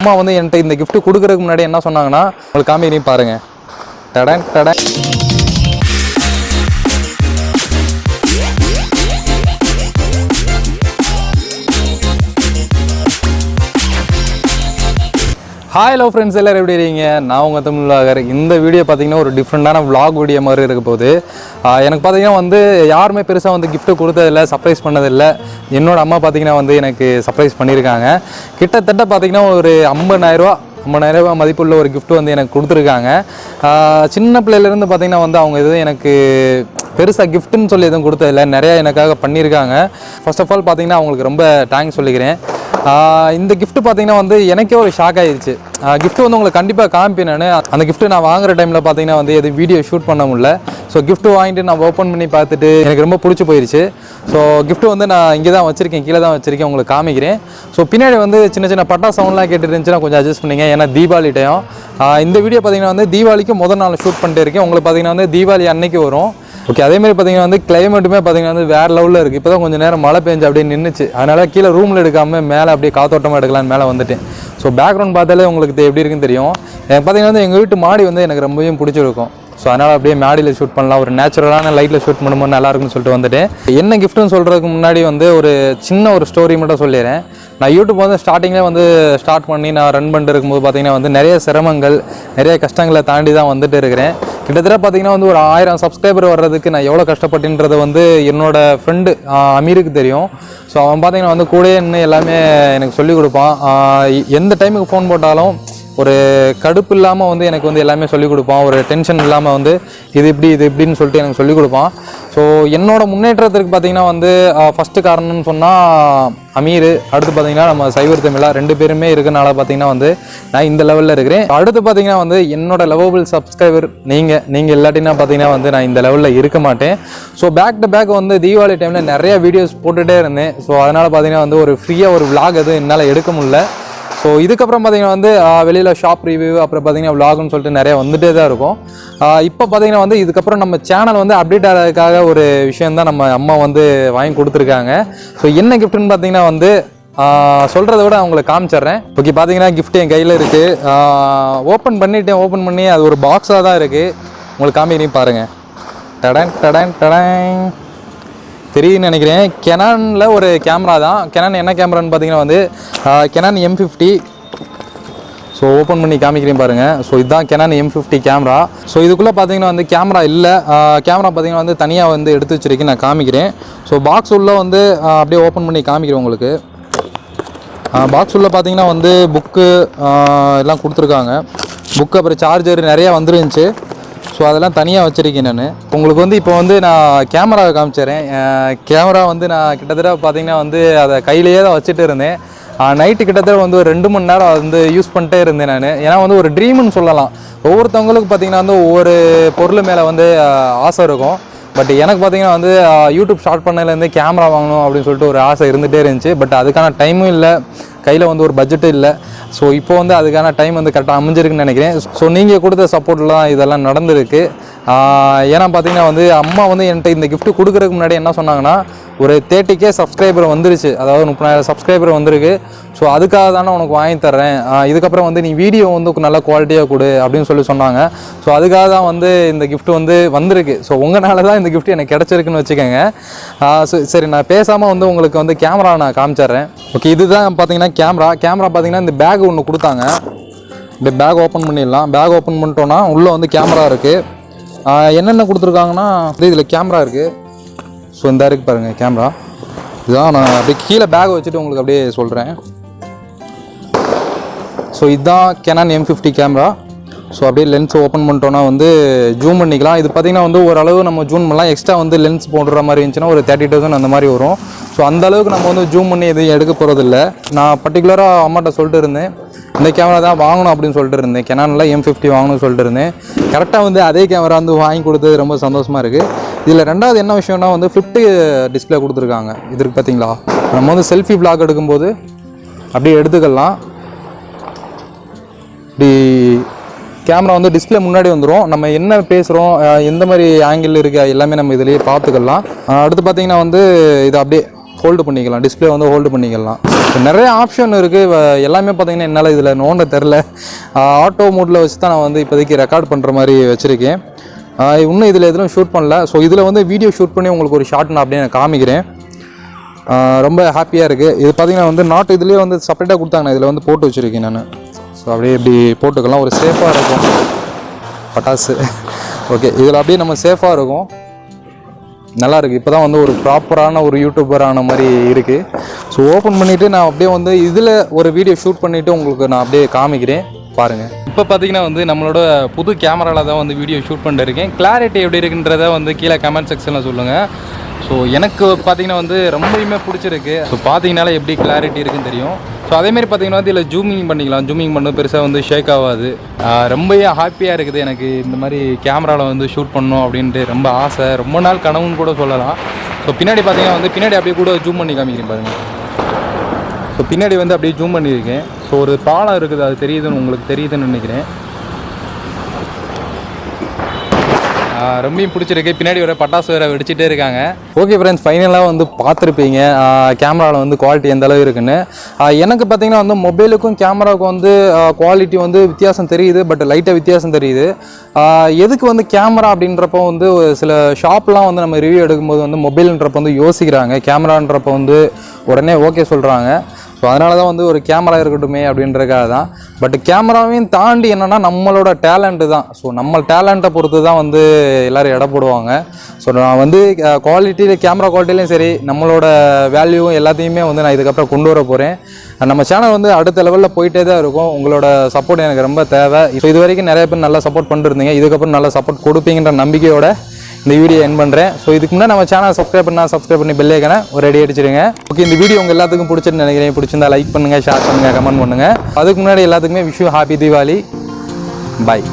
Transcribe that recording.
அம்மா வந்து என்கிட்ட இந்த கிஃப்ட் கொடுக்கறதுக்கு முன்னாடி என்ன சொன்னாங்கன்னா, உங்களுக்கு காமிக்கிறேன் பாருங்க. டடன் டடன். ஹாய் ஹலோ ஃப்ரெண்ட்ஸ், எல்லோரும் எப்படி இருக்கீங்க? நான் உங்கள் தமிழாகர். இந்த வீடியோ பார்த்தீங்கன்னா ஒரு டிஃப்ரெண்ட்டான vlog வீடியோ மாதிரி இருக்க போகுது. எனக்கு பார்த்தீங்கன்னா வந்து யாருமே பெருசாக வந்து கிஃப்ட்டு கொடுத்ததில்லை, சர்ப்ரைஸ் பண்ணதில்லை. என்னோடய அம்மா பார்த்தீங்கன்னா வந்து எனக்கு சர்ப்ரைஸ் பண்ணியிருக்காங்க. கிட்டத்தட்ட பார்த்தீங்கன்னா ஒரு 50,000 மதிப்புள்ள ஒரு கிஃப்ட் வந்து எனக்கு கொடுத்துருக்காங்க. சின்ன பிள்ளையிலேருந்து பார்த்தீங்கன்னா வந்து அவங்க எதுவும் எனக்கு பெருசாக கிஃப்ட்டுன்னு சொல்லி எதுவும் கொடுத்ததில்லை, நிறையா எனக்காக பண்ணியிருக்காங்க. ஃபர்ஸ்ட் ஆஃப் ஆல் பார்த்தீங்கன்னா அவங்களுக்கு ரொம்ப தேங்க்ஸ் சொல்லிக்கிறேன். இந்த கிஃப்ட்டு பார்த்தீங்கன்னா வந்து எனக்கே ஒரு ஷாக் ஆகிடுச்சு. கிஃப்ட்டு வந்து உங்களுக்கு கண்டிப்பாக காமிப்பேன் நான். அந்த கிஃப்ட்டு நான் வாங்குகிற டைமில் பார்த்தீங்கன்னா வந்து எது வீடியோ ஷூட் பண்ண முடியல. ஸோ கிஃப்ட்டு வாங்கிட்டு நான் ஓப்பன் பண்ணி பார்த்துட்டு எனக்கு ரொம்ப பிடிச்சி போயிடுச்சு. ஸோ கிஃப்ட்டு வந்து நான் இங்கே தான் வச்சுருக்கேன், கீழே தான் வச்சுருக்கேன், உங்களுக்கு காமிக்கிறேன். ஸோ பின்னாடி வந்து சின்ன சின்ன பட்டா சவுண்ட்லாம் கேட்டு இருந்துச்சுன்னா கொஞ்சம் அட்ஜஸ்ட் பண்ணிங்க, ஏன்னா தீபாவளி டைம். இந்த வீடியோ பார்த்தீங்கன்னா வந்து தீபாவளிக்கு முதல் நாள் ஷூட் பண்ணிட்டு இருக்கேன். உங்களுக்கு பார்த்தீங்கன்னா வந்து தீபாவளி அன்னைக்கு வரும். ஓகே, அதேமாதிரி பார்த்தீங்கன்னா வந்து கிளைமேட்டுமே பார்த்தீங்கன்னா வந்து வேறு லெவலில் இருக்குது. இப்போ தான் கொஞ்சம் நேரம் மழை பெஞ்சு அப்படியே நின்றுச்சு. அதனால் கீழே ரூமில் எடுக்காமல் மேலே அப்படியே காத்தோட்டமாக எடுக்கலான்னு மேலே வந்துட்டேன். ஸோ பேக்ரவுண்ட் பார்த்தாலே உங்களுக்கு எப்படி இருக்குன்னு தெரியும். எனக்கு பார்த்தீங்கன்னா வந்து எங்கள் வீட்டு மாடி வந்து எனக்கு ரொம்பவே பிடிச்சிருக்கும். ஸோ அதனால் அப்படியே மாடியில் ஷூட் பண்ணலாம், ஒரு நேச்சுரலான லைட்டில் ஷூட் பண்ணும்போது நல்லாயிருக்குன்னு சொல்லிட்டு வந்துட்டேன். என்ன கிஃப்ட்டுன்னு சொல்கிறதுக்கு முன்னாடி வந்து ஒரு சின்ன ஒரு ஸ்டோரி மட்டும் சொல்லிடுறேன். நான் யூடியூப் வந்து ஸ்டார்டிங்கில் வந்து ஸ்டார்ட் பண்ணி நான் ரன் பண்ணிட்டு இருக்கும்போது பார்த்தீங்கன்னா வந்து நிறைய சிரமங்கள், நிறைய கஷ்டங்களை தாண்டி தான் வந்துட்டு இருக்கிறேன். கிட்டத்தட்ட பார்த்தீங்கன்னா வந்து ஒரு 1000 சப்ஸ்கிரைபர் வர்றதுக்கு நான் எவ்வளோ கஷ்டப்பட்டுன்றது வந்து என்னோடய ஃப்ரெண்டு அமீருக்கு தெரியும். ஸோ அவன் பார்த்தீங்கன்னா வந்து கூட இன்னும் எல்லாமே எனக்கு சொல்லிக் கொடுப்பான். எந்த டைமுக்கு ஃபோன் போட்டாலும் ஒரு கடுப்பு இல்லாமல் வந்து எனக்கு வந்து எல்லாமே சொல்லிக் கொடுப்பான். ஒரு டென்ஷன் இல்லாமல் வந்து இது இப்படின்னு சொல்லிட்டு எனக்கு சொல்லிக் கொடுப்பான். ஸோ என்னோடய முன்னேற்றத்துக்கு பார்த்திங்கன்னா வந்து ஃபஸ்ட்டு காரணம்னு சொன்னால் அமீர், அடுத்து பார்த்திங்கன்னா நம்ம சைவர் தமிழா 2 பேருமே இருக்கனால பார்த்திங்கன்னா வந்து நான் இந்த லெவலில் இருக்கிறேன். அடுத்து பார்த்திங்கன்னா வந்து என்னோடய லவபிள் சப்ஸ்கிரைபர் நீங்கள் இல்லாட்டினா பார்த்திங்கன்னா வந்து நான் இந்த லெவலில் இருக்க மாட்டேன். ஸோ பேக் டு பேக் வந்து தீபாவளி டைமில் நிறைய வீடியோஸ் போட்டுகிட்டே இருந்தேன். ஸோ அதனால் பார்த்திங்கன்னா வந்து ஒரு ஃப்ரீயாக ஒரு விளாக் எதுவும் என்னால் எடுக்க முடியல. ஸோ இதுக்கப்புறம் பார்த்திங்கன்னா வந்து வெளியில் ஷாப் ரிவ்யூ, அப்புறம் பார்த்திங்கன்னா விளாக்னு சொல்லிட்டு நிறையா வந்துகிட்டே தான் இருக்கும். இப்போ பார்த்திங்கன்னா வந்து இதுக்கப்புறம் நம்ம சேனல் வந்து அப்டேட் ஆகிறதுக்காக ஒரு விஷயம் தான் நம்ம அம்மா வந்து வாங்கி கொடுத்துருக்காங்க. ஸோ என்ன கிஃப்ட்டுன்னு பார்த்திங்கன்னா வந்து சொல்கிறத விட அவங்களுக்கு காமிச்சிட்றேன். ஓகே, பார்த்திங்கன்னா கிஃப்ட் என் கையில் இருக்குது. ஓப்பன் பண்ணி அது ஒரு பாக்ஸாக தான் இருக்குது. உங்களுக்கு காமிக்கிறேன் பாருங்கள். டடன் டடன் டடன் தெரியுன்னு நினைக்கிறேன். கெனானில் ஒரு கேமரா தான். கெனான் என்ன கேமரான்னு பார்த்தீங்கன்னா வந்து கெனான் M50. ஸோ ஓப்பன் பண்ணி காமிக்கிறேன் பாருங்கள். ஸோ இதுதான் கெனான் M50 கேமரா. ஸோ இதுக்குள்ளே பார்த்தீங்கன்னா வந்து கேமரா இல்லை. கேமரா பார்த்தீங்கன்னா வந்து தனியாக வந்து எடுத்து வச்சுருக்கேன், நான் காமிக்கிறேன். ஸோ பாக்ஸ் உள்ளே வந்து அப்படியே ஓப்பன் பண்ணி காமிக்கிறேன் உங்களுக்கு. பாக்ஸ் உள்ளே பார்த்தீங்கன்னா வந்து புக்கு எல்லாம் கொடுத்துருக்காங்க. புக்கு அப்புறம் சார்ஜர் நிறையா வந்துருந்துச்சு. ஸோ அதெல்லாம் தனியாக வச்சுருக்கேன் நான். உங்களுக்கு வந்து இப்போ வந்து நான் கேமராவை காமிச்சிடுறேன். கேமரா வந்து நான் கிட்டத்தட்ட பார்த்திங்கன்னா வந்து அதை கையிலேயே தான் வச்சுட்டு இருந்தேன். நைட்டு கிட்டத்தட்ட வந்து ஒரு 2 மணி நேரம் வந்து யூஸ் பண்ணிட்டே இருந்தேன் நான். ஏன்னா வந்து ஒரு ட்ரீம்னு சொல்லலாம். ஒவ்வொருத்தவங்களுக்கு பார்த்திங்கன்னா வந்து ஒவ்வொரு பொருள் மேலே வந்து ஆசை இருக்கும். பட் எனக்கு பார்த்திங்கன்னா வந்து யூடியூப் ஸ்டார்ட் பண்ணதுலேருந்து கேமரா வாங்கணும் அப்படின்னு சொல்லிட்டு ஒரு ஆசை இருந்துகிட்டே இருந்துச்சு. பட் அதுக்கான டைமும் இல்லை, கையில் வந்து ஒரு பட்ஜெட்டும் இல்லை. ஸோ இப்போ வந்து அதுக்கான டைம் வந்து கரெக்டாக அமைஞ்சிருக்குன்னு நினைக்கிறேன். ஸோ நீங்கள் கொடுத்த சப்போர்ட்டில் தான் இதெல்லாம் நடந்திருக்கு. ஏன்னா பார்த்தீங்கன்னா வந்து அம்மா வந்து என்கிட்ட இந்த கிஃப்ட்டு கொடுக்குறதுக்கு முன்னாடி என்ன சொன்னாங்கன்னா, ஒரு 30K சப்ஸ்கிரைபர் வந்துருச்சு, அதாவது 30,000 சப்ஸ்கிரைபர் வந்திருக்கு. ஸோ அதுக்காக தானே உனக்கு வாங்கி தர்றேன், இதுக்கப்புறம் வந்து நீ வீடியோ வந்து நல்ல குவாலிட்டியாக கொடு அப்படின்னு சொல்லி சொன்னாங்க. ஸோ அதுக்காக தான் வந்து இந்த கிஃப்ட் வந்து வந்திருக்கு. ஸோ உங்களால் தான் இந்த கிஃப்ட் எனக்கு கிடச்சிருக்குன்னு வச்சுக்கோங்க. சரி, நான் பேசாமல் வந்து உங்களுக்கு வந்து கேமரா நான் காமிச்சிட்றேன். ஓகே, இதுதான் பார்த்தீங்கன்னா கேமரா பார்த்தீங்கன்னா இந்த பேக் ஒன்று கொடுத்தாங்க. இந்த பேக் ஓப்பன் பண்ணிடலாம். பேக் ஓப்பன் பண்ணிட்டோன்னா உள்ளே வந்து கேமரா இருக்குது. என்னென்ன கொடுத்துருக்காங்கன்னா இதில் கேமரா இருக்குது. ஸோ இந்த இருக்குது பாருங்கள் கேமரா. இதுதான் நான் அப்படியே கீழே பேக் வச்சுட்டு உங்களுக்கு அப்படியே சொல்கிறேன். ஸோ இதுதான் கெனான் M50 கேமரா. ஸோ அப்படியே லென்ஸ் ஓப்பன் பண்ணிட்டோன்னா வந்து ஜூம் பண்ணிக்கலாம். இது பார்த்திங்கன்னா வந்து ஓரளவு நம்ம ஜூம் பண்ணலாம். எக்ஸ்ட்ரா வந்து லென்ஸ் போடுற மாதிரி இருந்துச்சுன்னா ஒரு 30,000 அந்த மாதிரி வரும். ஸோ அந்த அளவுக்கு நம்ம வந்து ஜூம் பண்ணி எதுவும் எடுக்க போகிறதில்ல. நான் பர்டிகுலராக அம்மாட்ட சொல்லிட்டு இருந்தேன், இந்த கேமரா தான் வாங்கணும் அப்படின்னு சொல்லிட்டு இருந்தேன். கெனானில் M50 வாங்கணும்னு சொல்லிட்டு இருந்தேன். கரெக்டாக வந்து அதே கேமரா வந்து வாங்கி கொடுத்தது ரொம்ப சந்தோஷமாக இருக்குது. இதில் ரெண்டாவது என்ன விஷயம்னா வந்து ஃப்ளிப்டு டிஸ்பிளே கொடுத்துருக்காங்க. இதுக்கு பார்த்தீங்களா, நம்ம வந்து செல்ஃபி விளாக் எடுக்கும்போது அப்படியே எடுத்துக்கலாம். இப்படி கேமரா வந்து டிஸ்பிளே முன்னாடி வந்துடும். நம்ம என்ன பேசுகிறோம், எந்த மாதிரி ஆங்கிள் இருக்குது எல்லாமே நம்ம இதிலேயே பார்த்துக்கலாம். அடுத்து பார்த்திங்கன்னா வந்து இது அப்படியே ஹோல்டு பண்ணிக்கலாம், டிஸ்பிளே வந்து ஹோல்டு பண்ணிக்கலாம். நிறைய ஆப்ஷன் இருக்குது. எல்லாமே பார்த்தீங்கன்னா என்னால் இதில் நோண்ட தெரில. ஆட்டோ மோட்டில் வச்சு தான் நான் வந்து இப்போதைக்கு ரெக்கார்ட் பண்ணுற மாதிரி வச்சுருக்கேன். இன்னும் இதில் எதுவும் ஷூட் பண்ணல. ஸோ இதில் வந்து வீடியோ ஷூட் பண்ணி உங்களுக்கு ஒரு ஷார்ட் நான் அப்படியே நான் காமிக்கிறேன். ரொம்ப ஹாப்பியாக இருக்குது. இது பார்த்திங்கன்னா வந்து நாட்டு இதுலேயே வந்து செப்பரேட்டாக கொடுத்தாங்க, இதில் வந்து போட்டு வச்சுருக்கேன் நான். ஸோ அப்படியே இப்படி போட்டுக்கலாம், ஒரு சேஃபாக இருக்கும் பட்டாசு. ஓகே, இதில் அப்படியே நம்ம சேஃபாக இருக்கும், நல்லாயிருக்கு. இப்போ தான் வந்து ஒரு ப்ராப்பரான ஒரு யூடியூபர் ஆன மாதிரி இருக்குது. ஸோ ஓப்பன் பண்ணிவிட்டு நான் அப்படியே வந்து இதில் ஒரு வீடியோ ஷூட் பண்ணிவிட்டு உங்களுக்கு நான் அப்படியே காமிக்கிறேன், பாருங்கள். இப்போ பார்த்தீங்கன்னா வந்து நம்மளோட புது கேமராவில் தான் வந்து வீடியோ ஷூட் பண்ணிட்டு இருக்கேன். கிளாரிட்டி எப்படி இருக்குன்றத வந்து கீழே கமெண்ட் செக்ஷனில் சொல்லுங்கள். ஸோ எனக்கு பார்த்தீங்கன்னா வந்து ரொம்பவுமே பிடிச்சிருக்கு. ஸோ பார்த்தீங்கனால எப்படி கிளாரிட்டி இருக்குன்னு தெரியும். ஸோ அதேமாதிரி பார்த்தீங்கன்னா வந்து இதில் ஜூமிங் பண்ணிக்கலாம், ஜூமிங் பண்ண பெருசாக வந்து ஷேக் ஆகாது. ரொம்பவே ஹாப்பியாக இருக்குது எனக்கு. இந்த மாதிரி கேமராவில் வந்து ஷூட் பண்ணணும் அப்படின்ட்டு ரொம்ப ஆசை, ரொம்ப நாள் கனவுன்னு கூட சொல்லலாம். ஸோ பின்னாடி பார்த்தீங்கன்னா வந்து பின்னாடி அப்படியே கூட ஜூம் பண்ணி காமிக்கிறேன் பாருங்கள். ஸோ பின்னாடி வந்து அப்படியே ஜூம் பண்ணியிருக்கேன். ஸோ ஒரு பாலம் இருக்குது, அது தெரியுதுன்னு உங்களுக்கு தெரியுதுன்னு நினைக்கிறேன். ரொம்பவும் பிடிச்சிருக்கு. பின்னாடி ஒரு பட்டாசு வேறு வெடிச்சிட்டே இருக்காங்க. ஓகே ஃப்ரெண்ட்ஸ், ஃபைனலாக வந்து பார்த்துருப்பீங்க கேமராவில் வந்து குவாலிட்டி எந்த அளவு இருக்குன்னு. எனக்கு பார்த்தீங்கன்னா வந்து மொபைலுக்கும் கேமராவுக்கும் வந்து குவாலிட்டி வந்து வித்தியாசம் தெரியுது, பட் லைட்டாக வித்தியாசம் தெரியுது. எதுக்கு வந்து கேமரா அப்படின்றப்போ வந்து சில ஷாப்லாம் வந்து நம்ம ரிவ்யூ எடுக்கும்போது வந்து மொபைலுன்றப்போ வந்து யோசிக்கிறாங்க, கேமரான்றப்போ வந்து உடனே ஓகே சொல்கிறாங்க. ஸோ அதனால தான் வந்து ஒரு கேமரா இருக்கட்டுமே அப்படின்றக்காக தான். பட் கேமராவையும் தாண்டி என்னென்னா நம்மளோட டேலண்ட்டு தான். ஸோ நம்ம டேலண்ட்டை பொறுத்து தான் வந்து எல்லோரும் எடை போடுவாங்க. ஸோ நான் வந்து குவாலிட்டியில் கேமரா குவாலிட்டிலையும் சரி, நம்மளோட வேல்யூவும் எல்லாத்தையுமே வந்து நான் இதுக்கப்புறம் கொண்டு வர போகிறேன். நம்ம சேனல் வந்து அடுத்த லெவலில் போயிட்டே தான் இருக்கும். உங்களோட சப்போர்ட் எனக்கு ரொம்ப தேவை. ஸோ இது வரைக்கும் நிறைய பேர் நல்லா சப்போர்ட் பண்ணிருந்தீங்க, இதுக்கப்புறம் நல்லா சப்போர்ட் கொடுப்பீங்கன்ற நம்பிக்கையோட இந்த வீடியோ என் பண்ணுறேன். ஸோ இதுக்கு முன்னாடி நம்ம சேனல் சப்ஸ்கிரைப் பண்ணி பெல் ஐக்கானை ஒரு ரெடி அடிச்சிருங்க. ஓகே, இந்த வீடியோ உங்கள் எல்லாத்துக்கும் பிடிச்சின்னு நினைக்கிறேன். பிடிச்சிருந்தா லைக் பண்ணுங்கள், ஷேர் பண்ணுங்கள், கமெண்ட் பண்ணுங்கள். அதுக்கு முன்னாடி எல்லாத்துக்குமே wish you happy Deepavali. Bye.